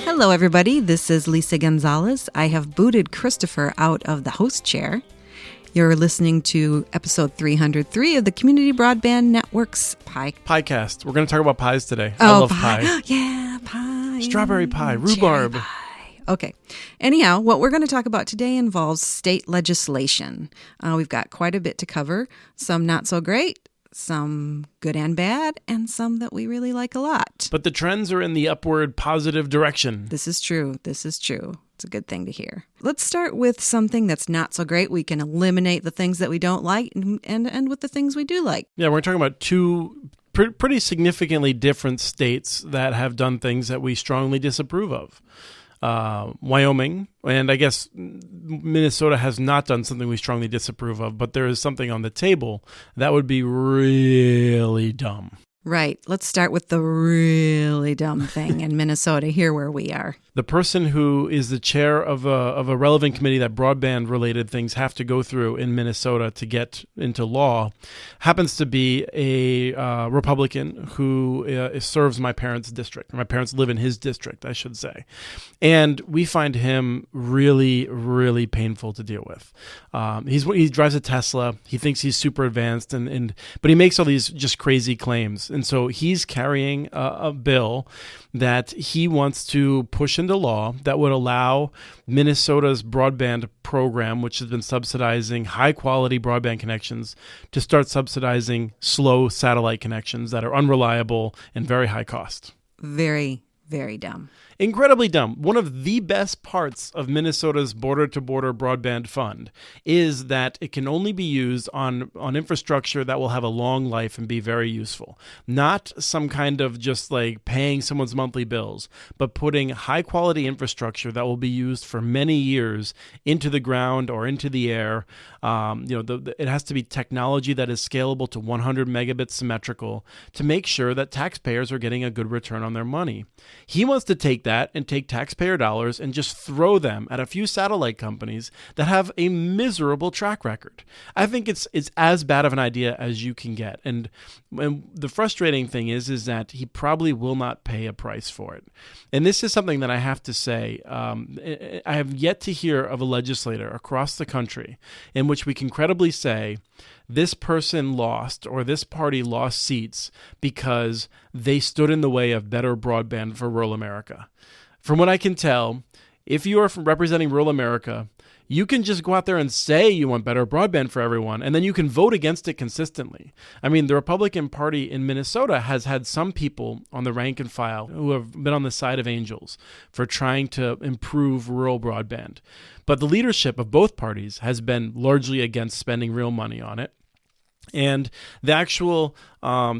Hello, everybody. This is Lisa Gonzalez. I have booted Christopher out of the host chair. You're listening to episode 303 of the Community Broadband Network's Piecast. We're going to talk about pies today. I love pie. Yeah, pie. Strawberry pie, rhubarb. Cherry pie. Okay. Anyhow, what we're going to talk about today involves state legislation. We've got quite a bit to cover. Some not so great, some good and bad, and some that we really like a lot. But the trends are in the upward positive direction. This is true. It's a good thing to hear. Let's start with something that's not so great. We can eliminate the things that we don't like and end with the things we do like. Yeah, we're talking about two pretty significantly different states that have done things that we strongly disapprove of. Wyoming, and I guess Minnesota has not done something we strongly disapprove of, but there is something on the table that would be really dumb. Right. Let's start with the really dumb thing in Minnesota, here where we are. The person who is the chair of a relevant committee that broadband-related things have to go through in Minnesota to get into law happens to be a Republican who serves my parents' district. My parents live in his district, I should say. And we find him really, really painful to deal with. He drives a Tesla. He thinks he's super advanced, but he makes all these just crazy claims. And so he's carrying a bill that he wants to push into law that would allow Minnesota's broadband program, which has been subsidizing high-quality broadband connections, to start subsidizing slow satellite connections that are unreliable and very high cost. Very, very dumb. Incredibly dumb. One of the best parts of Minnesota's border-to-border broadband fund is that it can only be used on infrastructure that will have a long life and be very useful. Not some kind of just like paying someone's monthly bills, but putting high-quality infrastructure that will be used for many years into the ground or into the air. It has to be technology that is scalable to 100 megabits symmetrical to make sure that taxpayers are getting a good return on their money. He wants to take that and take taxpayer dollars and just throw them at a few satellite companies that have a miserable track record. I think it's as bad of an idea as you can get. And the frustrating thing is that he probably will not pay a price for it. And this is something that I have to say, I have yet to hear of a legislator across the country in which we can credibly say, this person lost or this party lost seats because they stood in the way of better broadband for rural America. From what I can tell, if you are representing rural America, you can just go out there and say you want better broadband for everyone, and then you can vote against it consistently. I mean, the Republican Party in Minnesota has had some people on the rank and file who have been on the side of angels for trying to improve rural broadband. But the leadership of both parties has been largely against spending real money on it. And the actual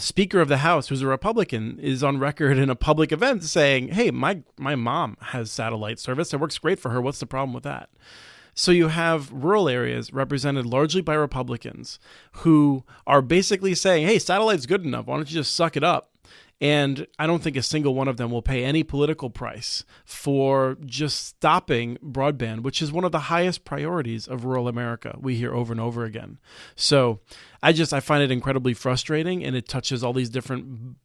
Speaker of the House, who's a Republican, is on record in a public event saying, hey, my mom has satellite service. It works great for her. What's the problem with that? So you have rural areas represented largely by Republicans who are basically saying, hey, satellite's good enough. Why don't you just suck it up? And I don't think a single one of them will pay any political price for just stopping broadband, which is one of the highest priorities of rural America. We hear over and over again. So I if it incredibly frustrating, and it touches all these different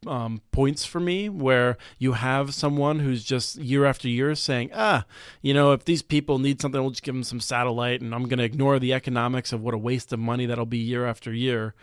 points for me where you have someone who's just year after year saying, if these people need something, we'll just give them some satellite, and I'm going to ignore the economics of what a waste of money that'll be year after year.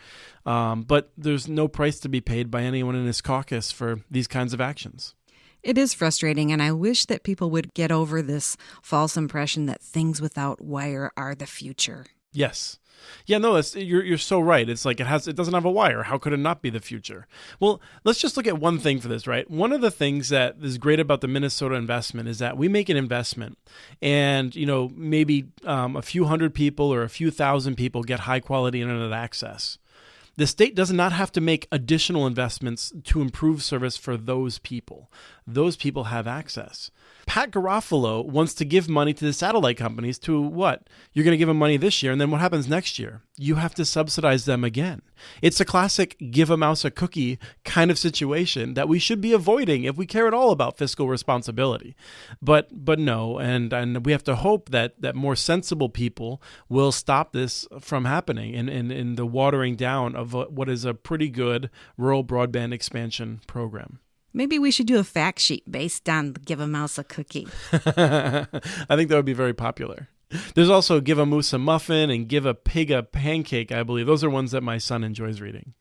But there's no price to be paid by anyone in this caucus for these kinds of actions. It is frustrating, and I wish that people would get over this false impression that things without wire are the future. Yes. Yeah, no, you're so right. It's like it doesn't have a wire. How could it not be the future? Well, let's just look at one thing for this, right? One of the things that is great about the Minnesota investment is that we make an investment and, maybe a few hundred people or a few thousand people get high quality internet access. The state does not have to make additional investments to improve service for those people. Those people have access. Pat Garofalo wants to give money to the satellite companies to what? You're going to give them money this year, and then what happens next year? You have to subsidize them again. It's a classic give a mouse a cookie kind of situation that we should be avoiding if we care at all about fiscal responsibility. But no, and we have to hope that more sensible people will stop this from happening in the watering down of what is a pretty good rural broadband expansion program. Maybe we should do a fact sheet based on Give a Mouse a Cookie. I think that would be very popular. There's also Give a Moose a Muffin and Give a Pig a Pancake, I believe. Those are ones that my son enjoys reading.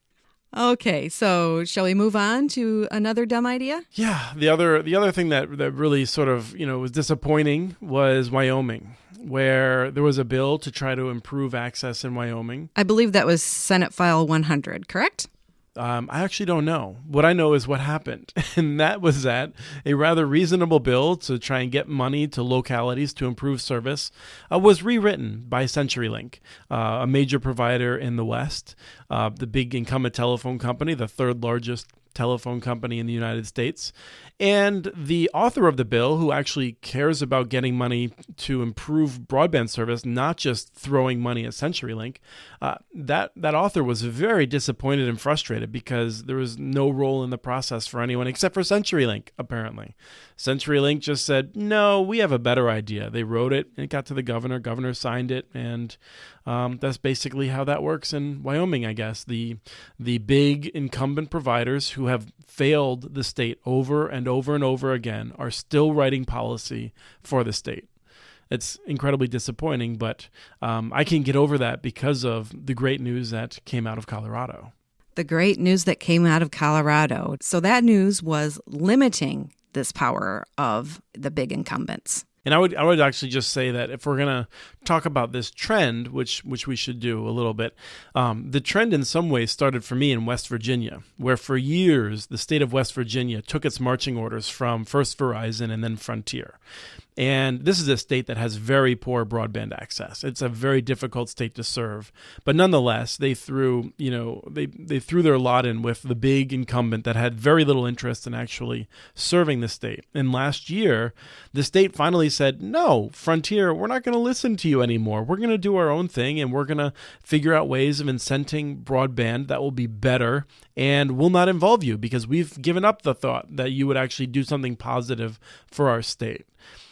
Okay, so shall we move on to another dumb idea? Yeah, the other thing that really sort of, was disappointing was Wyoming, where there was a bill to try to improve access in Wyoming. I believe that was Senate File 100, correct? I actually don't know. What I know is what happened, and that was that a rather reasonable bill to try and get money to localities to improve service was rewritten by CenturyLink, a major provider in the West, the big incumbent telephone company, the third largest telephone company in the United States. And the author of the bill, who actually cares about getting money to improve broadband service, not just throwing money at CenturyLink, that author was very disappointed and frustrated because there was no role in the process for anyone except for CenturyLink, apparently. CenturyLink just said, no, we have a better idea. They wrote it, and it got to the governor. Governor signed it, and that's basically how that works in Wyoming, I guess. The big incumbent providers who have failed the state over and over and over again are still writing policy for the state. It's incredibly disappointing, but I can get over that because of the great news that came out of Colorado. The great news that came out of Colorado. So that news was limiting this power of the big incumbents. And I would actually just say that if we're going to talk about this trend, which we should do a little bit, the trend in some ways started for me in West Virginia, where for years the state of West Virginia took its marching orders from first Verizon and then Frontier. And this is a state that has very poor broadband access. It's a very difficult state to serve. But nonetheless, they threw their lot in with the big incumbent that had very little interest in actually serving the state. And last year, the state finally said, no, Frontier, we're not going to listen to you anymore. We're going to do our own thing, and we're going to figure out ways of incenting broadband that will be better and will not involve you because we've given up the thought that you would actually do something positive for our state.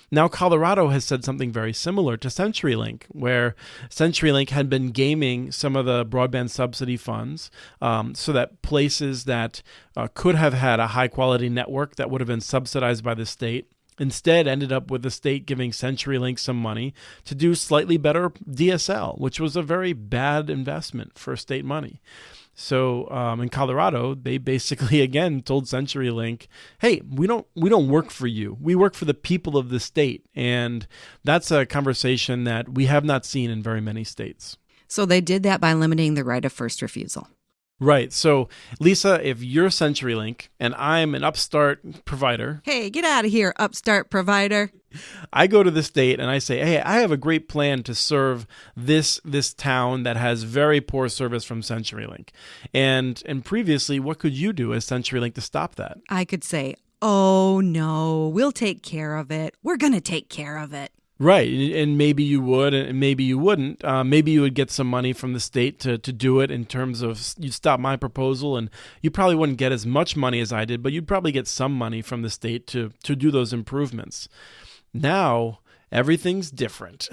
Now, Colorado has said something very similar to CenturyLink, where CenturyLink had been gaming some of the broadband subsidy funds so that places that could have had a high-quality network that would have been subsidized by the state instead ended up with the state giving CenturyLink some money to do slightly better DSL, which was a very bad investment for state money. So in Colorado, they basically, again, told CenturyLink, hey, we don't work for you. We work for the people of the state. And that's a conversation that we have not seen in very many states. So they did that by limiting the right of first refusal. Right. So, Lisa, if you're CenturyLink and I'm an upstart provider. Hey, get out of here, upstart provider. I go to the state and I say, hey, I have a great plan to serve this town that has very poor service from CenturyLink. And previously, what could you do as CenturyLink to stop that? I could say, oh, no, we'll take care of it. We're going to take care of it. Right, and maybe you would, and maybe you wouldn't. Maybe you would get some money from the state to do it in terms of you'd stop my proposal, and you probably wouldn't get as much money as I did, but you'd probably get some money from the state to do those improvements. Now, everything's different.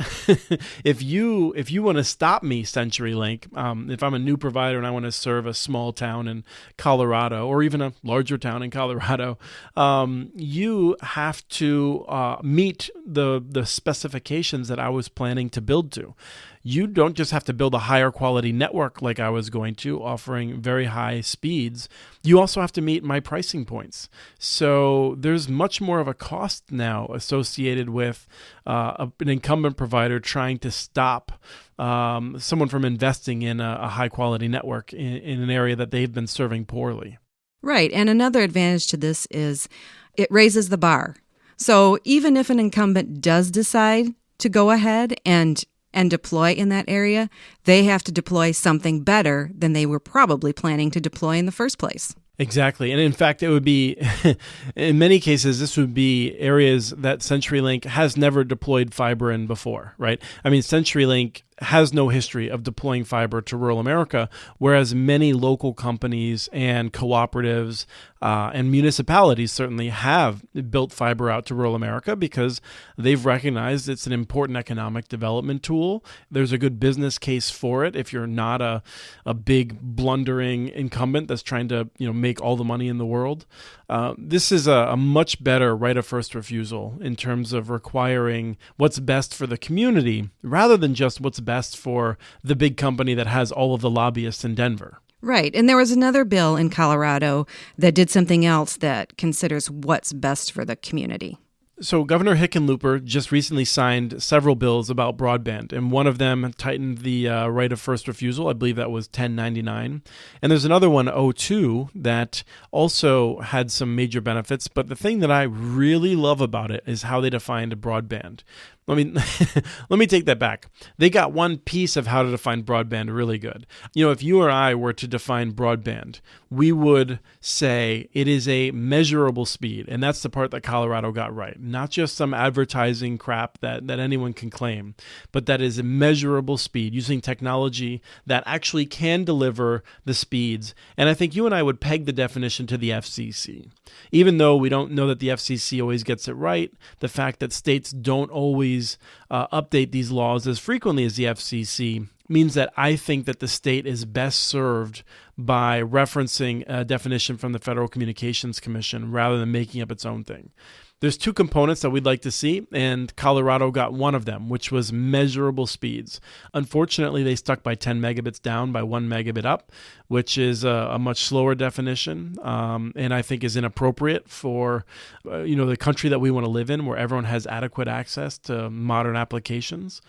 If you want to stop me, CenturyLink, if I'm a new provider and I want to serve a small town in Colorado or even a larger town in Colorado, you have to meet the specifications that I was planning to build to. You don't just have to build a higher quality network like I was going to, offering very high speeds. You also have to meet my pricing points. So there's much more of a cost now associated with an incumbent provider trying to stop someone from investing in a high quality network in an area that they've been serving poorly. Right. And another advantage to this is it raises the bar. So even if an incumbent does decide to go ahead and deploy in that area, they have to deploy something better than they were probably planning to deploy in the first place. Exactly. And in fact, it would be, in many cases, this would be areas that CenturyLink has never deployed fiber in before, right? I mean, CenturyLink has no history of deploying fiber to rural America, whereas many local companies and cooperatives and municipalities certainly have built fiber out to rural America because they've recognized it's an important economic development tool. There's a good business case for it if you're not a big blundering incumbent that's trying to make all the money in the world. This is a much better right of first refusal in terms of requiring what's best for the community rather than just what's best for the big company that has all of the lobbyists in Denver. Right. And there was another bill in Colorado that did something else that considers what's best for the community. So Governor Hickenlooper just recently signed several bills about broadband, and one of them tightened the right of first refusal. I believe that was 1099. And there's another one, 02, that also had some major benefits. But the thing that I really love about it is how they defined broadband. Let me take that back. They got one piece of how to define broadband really good. If you or I were to define broadband, we would say it is a measurable speed. And that's the part that Colorado got right. Not just some advertising crap that anyone can claim, but that is a measurable speed using technology that actually can deliver the speeds. And I think you and I would peg the definition to the FCC. Even though we don't know that the FCC always gets it right, the fact that states don't always update these laws as frequently as the FCC means that I think that the state is best served by referencing a definition from the Federal Communications Commission rather than making up its own thing. There's two components that we'd like to see, and Colorado got one of them, which was measurable speeds. Unfortunately, they stuck by 10 megabits down by 1 megabit up, which is a much slower definition, and I think is inappropriate for the country that we want to live in, where everyone has adequate access to modern applications.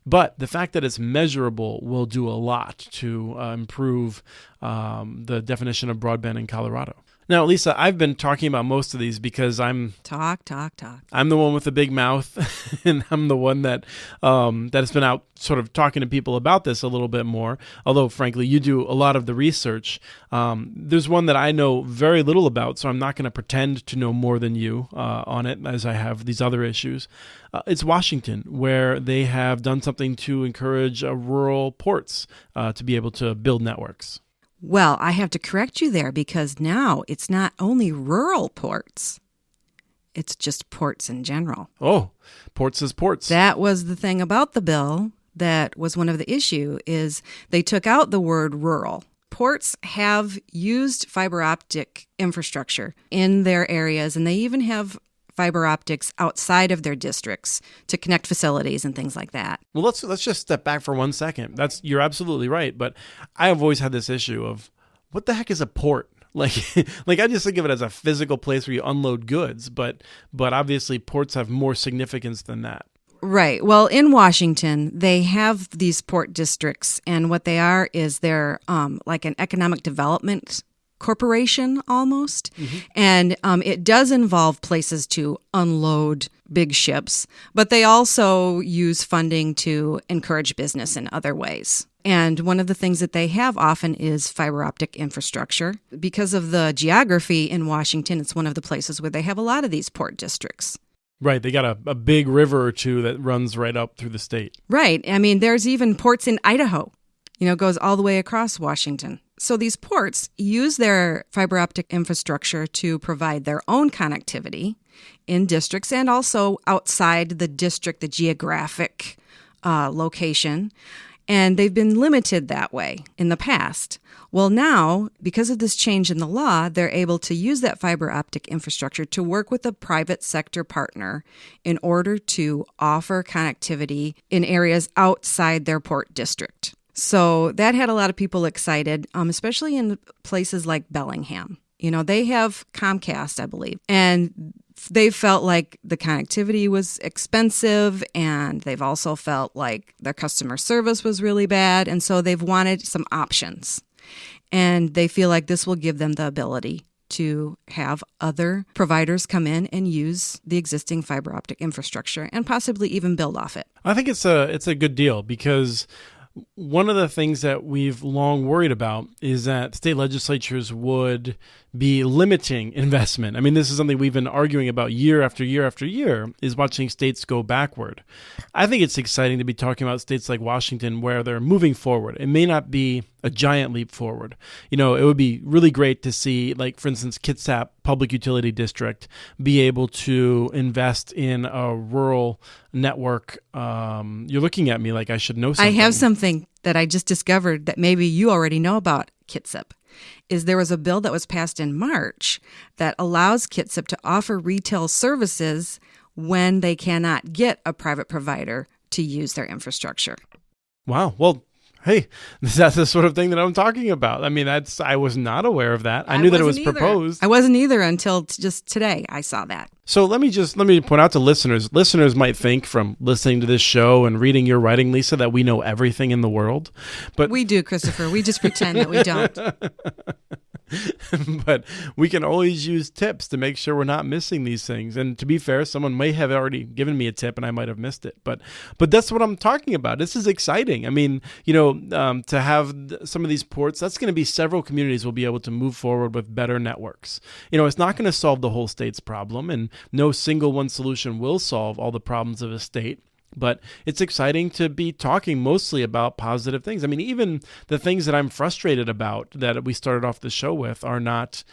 But the fact that it's measurable will do a lot to improve the definition of broadband in Colorado. Now, Lisa, I've been talking about most of these because I'm the one with the big mouth, and I'm the one that has been out sort of talking to people about this a little bit more. Although, frankly, you do a lot of the research. There's one that I know very little about, so I'm not going to pretend to know more than you on it, as I have these other issues. It's Washington, where they have done something to encourage rural ports to be able to build networks. Well, I have to correct you there because now it's not only rural ports. It's just ports in general. Oh, ports is ports. That was the thing about the bill that was one of the issue is they took out the word rural. Ports have used fiber optic infrastructure in their areas, and they even have fiber optics outside of their districts to connect facilities and things like that. Well, let's just step back for 1 second. You're absolutely right, but I have always had this issue of what the heck is a port? Like I just think of it as a physical place where you unload goods, but obviously ports have more significance than that. Right. Well, in Washington, they have these port districts, and what they are is they're like an economic development corporation almost. Mm-hmm. And it does involve places to unload big ships, but they also use funding to encourage business in other ways. And one of the things that they have often is fiber optic infrastructure. Because of the geography in Washington, it's one of the places where they have a lot of these port districts. Right. They got a big river or two that runs right up through the state. Right. I mean, there's even ports in Idaho, goes all the way across Washington. So these ports use their fiber optic infrastructure to provide their own connectivity in districts and also outside the district, the geographic location. And they've been limited that way in the past. Well, now, because of this change in the law, they're able to use that fiber optic infrastructure to work with a private sector partner in order to offer connectivity in areas outside their port district. So that had a lot of people excited, especially in places like Bellingham. They have Comcast, I believe, and they felt like the connectivity was expensive, and they've also felt like their customer service was really bad, and so they've wanted some options. And they feel like this will give them the ability to have other providers come in and use the existing fiber optic infrastructure and possibly even build off it. I think it's a good deal because one of the things that we've long worried about is that state legislatures would be limiting investment. I mean, this is something we've been arguing about year after year after year, is watching states go backward. I think it's exciting to be talking about states like Washington where they're moving forward. It may not be a giant leap forward. It would be really great to see, like, for instance, Kitsap Public Utility District be able to invest in a rural network. You're looking at me like I should know something. I have something that I just discovered that maybe you already know about Kitsap. There was a bill that was passed in March that allows Kitsap to offer retail services when they cannot get a private provider to use their infrastructure. Wow. Well, hey, that's the sort of thing that I'm talking about. I mean, I was not aware of that. I knew that it was proposed. I wasn't either until just today I saw that. So let me point out to listeners. Listeners might think from listening to this show and reading your writing, Lisa, that we know everything in the world. But we do, Christopher. We just pretend that we don't. But we can always use tips to make sure we're not missing these things. And to be fair, someone may have already given me a tip and I might have missed it. But that's what I'm talking about. This is exciting. I mean, to have some of these ports, that's going to be several communities will be able to move forward with better networks. It's not going to solve the whole state's problem, and no single one solution will solve all the problems of a state. But it's exciting to be talking mostly about positive things. I mean, even the things that I'm frustrated about that we started off the show with are not,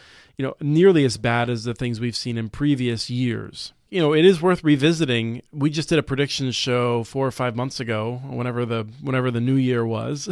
nearly as bad as the things we've seen in previous years. It is worth revisiting. We just did a predictions show 4 or 5 months ago, whenever the new year was.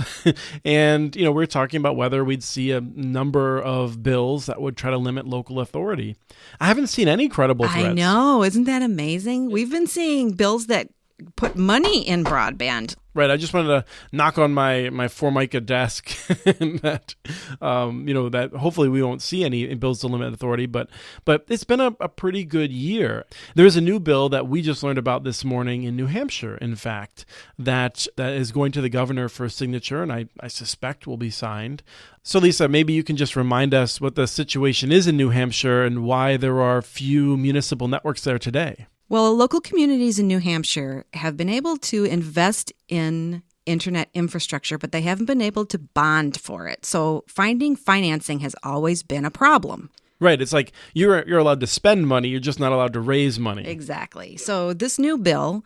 And, we're talking about whether we'd see a number of bills that would try to limit local authority. I haven't seen any credible threats. I know. Isn't that amazing? We've been seeing bills that put money in broadband. Right. I just wanted to knock on my Formica desk that, that hopefully we won't see any bills to limit authority. But it's been a pretty good year. There's a new bill that we just learned about this morning in New Hampshire, in fact, that is going to the governor for signature, and I suspect will be signed. So, Lisa, maybe you can just remind us what the situation is in New Hampshire and why there are few municipal networks there today. Well, local communities in New Hampshire have been able to invest in internet infrastructure, but they haven't been able to bond for it. So finding financing has always been a problem. Right. It's like you're allowed to spend money. You're just not allowed to raise money. Exactly. So this new bill,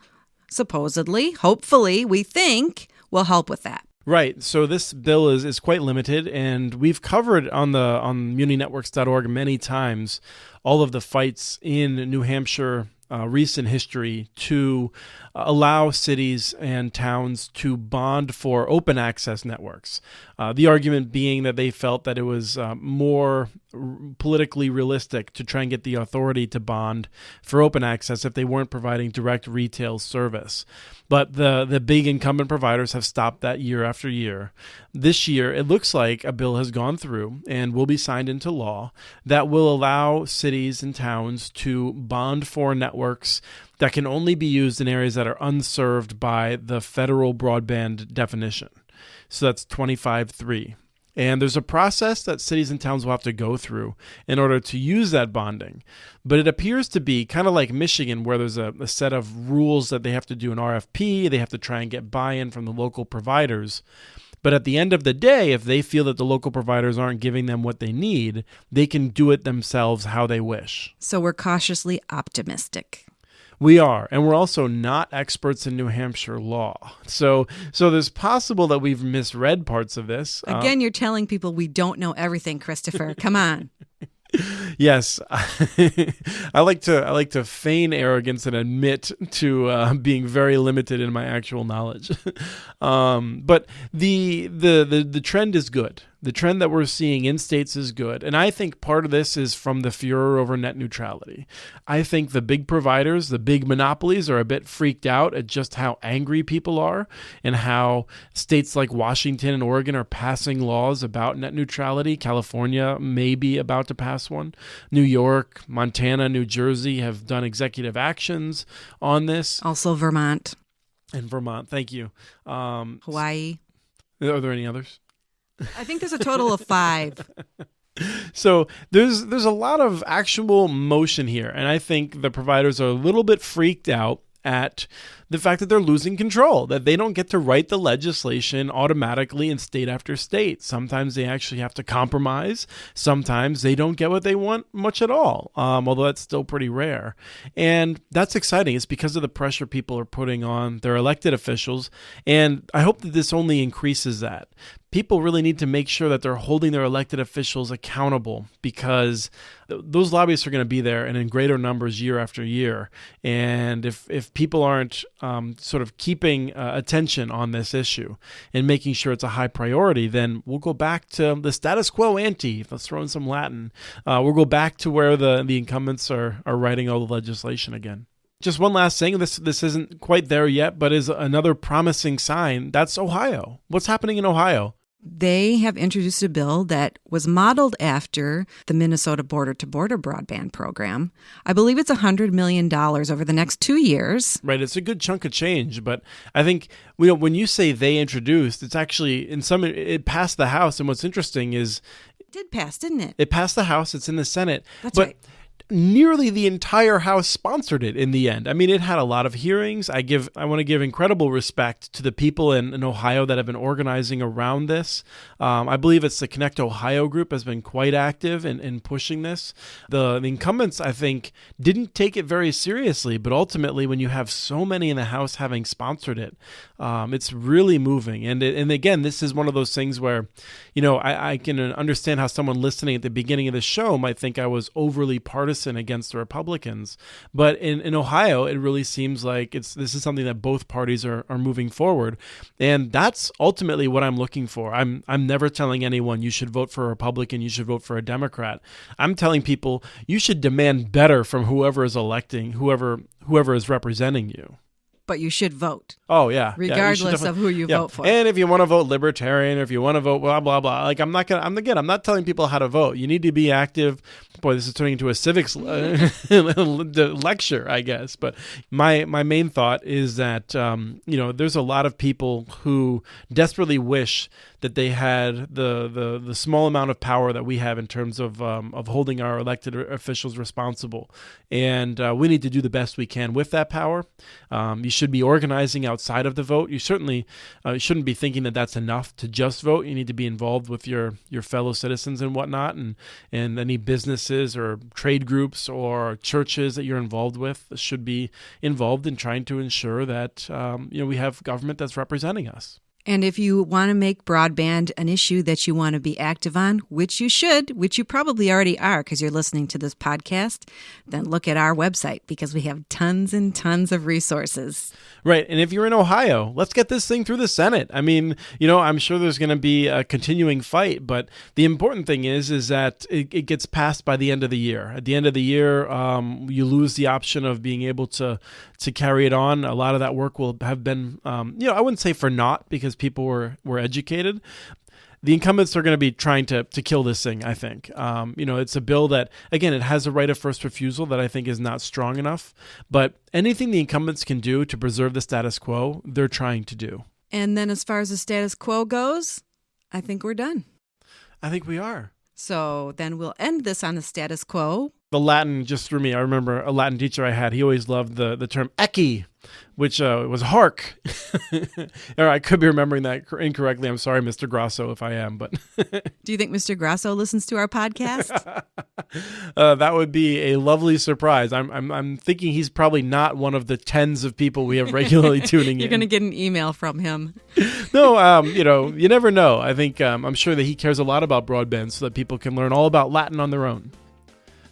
supposedly, hopefully, we think, will help with that. Right. So this bill is quite limited, and we've covered on muninetworks.org many times all of the fights in New Hampshire recent history to allow cities and towns to bond for open access networks. The argument being that they felt that it was more politically realistic to try and get the authority to bond for open access if they weren't providing direct retail service. But the big incumbent providers have stopped that year after year. This year, it looks like a bill has gone through and will be signed into law that will allow cities and towns to bond for networks that can only be used in areas that are unserved by the federal broadband definition. So that's 25.3. And there's a process that cities and towns will have to go through in order to use that bonding. But it appears to be kind of like Michigan, where there's a set of rules that they have to do an RFP. They have to try and get buy-in from the local providers. But at the end of the day, if they feel that the local providers aren't giving them what they need, they can do it themselves how they wish. So we're cautiously optimistic. We are, and we're also not experts in New Hampshire law. So there's possible that we've misread parts of this. Again, you're telling people we don't know everything, Christopher. Come on. Yes, I like to feign arrogance and admit to being very limited in my actual knowledge. But the trend is good. The trend that we're seeing in states is good. And I think part of this is from the furor over net neutrality. I think the big providers, the big monopolies, are a bit freaked out at just how angry people are and how states like Washington and Oregon are passing laws about net neutrality. California may be about to pass one. New York, Montana, New Jersey have done executive actions on this. Also Vermont. And Vermont, thank you. Hawaii. Are there any others? I think there's a total of 5. So there's a lot of actual motion here, and I think the providers are a little bit freaked out at the fact that they're losing control, that they don't get to write the legislation automatically in state after state. Sometimes they actually have to compromise. Sometimes they don't get what they want much at all, although that's still pretty rare. And that's exciting. It's because of the pressure people are putting on their elected officials. And I hope that this only increases that. People really need to make sure that they're holding their elected officials accountable, because those lobbyists are going to be there and in greater numbers year after year. And if people aren't sort of keeping attention on this issue and making sure it's a high priority, then we'll go back to the status quo ante. Let's throw in some Latin. We'll go back to where the incumbents are writing all the legislation again. Just one last thing, this isn't quite there yet, but is another promising sign. That's Ohio. What's happening in Ohio? They have introduced a bill that was modeled after the Minnesota border-to-border broadband program. I believe it's $100 million over the next 2 years. Right, it's a good chunk of change, but I think when you say they introduced, it's actually, it passed the House, and what's interesting is... It did pass, didn't it? It passed the House, it's in the Senate. That's right. Nearly the entire House sponsored it in the end. I mean, it had a lot of hearings. I want to give incredible respect to the people in Ohio that have been organizing around this. I believe it's the Connect Ohio group has been quite active in pushing this. The incumbents, I think, didn't take it very seriously, but ultimately, when you have so many in the House having sponsored it, it's really moving. And again, this is one of those things where, I can understand how someone listening at the beginning of the show might think I was overly partisan against the Republicans. But in Ohio, it really seems like this is something that both parties are moving forward. And that's ultimately what I'm looking for. I'm never telling anyone you should vote for a Republican, you should vote for a Democrat. I'm telling people you should demand better from whoever is electing, whoever is representing you. But you should vote. Oh, yeah. Regardless of who you vote for. And if you want to vote libertarian, or if you want to vote blah, blah, blah, I'm not telling people how to vote. You need to be active. Boy, this is turning into a civics lecture, I guess. But my main thought is that, there's a lot of people who desperately wish that they had the small amount of power that we have in terms of holding our elected officials responsible. And we need to do the best we can with that power. You should be organizing outside of the vote. You certainly shouldn't be thinking that that's enough to just vote. You need to be involved with your fellow citizens and whatnot, and any businesses or trade groups or churches that you're involved with should be involved in trying to ensure that we have government that's representing us. And if you want to make broadband an issue that you want to be active on, which you should, which you probably already are because you're listening to this podcast, then look at our website because we have tons and tons of resources. Right. And if you're in Ohio, let's get this thing through the Senate. I mean, I'm sure there's going to be a continuing fight, but the important thing is that it gets passed by the end of the year. At the end of the year, you lose the option of being able to carry it on. A lot of that work will have been, I wouldn't say for naught because people were educated. The incumbents are going to be trying to kill this thing, I think. It's a bill that, again, it has a right of first refusal that I think is not strong enough. But anything the incumbents can do to preserve the status quo, they're trying to do. And then as far as the status quo goes, I think we're done. I think we are. So then we'll end this on the status quo. The Latin just threw me. I remember a Latin teacher I had. He always loved the term ecce, which was hark. Or I could be remembering that incorrectly. I'm sorry, Mr. Grasso, if I am. But do you think Mr. Grasso listens to our podcast? That would be a lovely surprise. I'm thinking he's probably not one of the tens of people we have regularly tuning in. You're going to get an email from him. No, you never know. I think I'm sure that he cares a lot about broadband so that people can learn all about Latin on their own.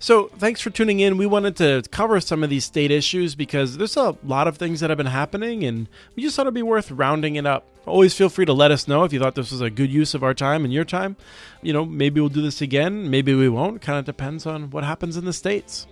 So thanks for tuning in. We wanted to cover some of these state issues because there's a lot of things that have been happening, and we just thought it'd be worth rounding it up. Always feel free to let us know if you thought this was a good use of our time and your time. Maybe we'll do this again. Maybe we won't. Kind of depends on what happens in the States.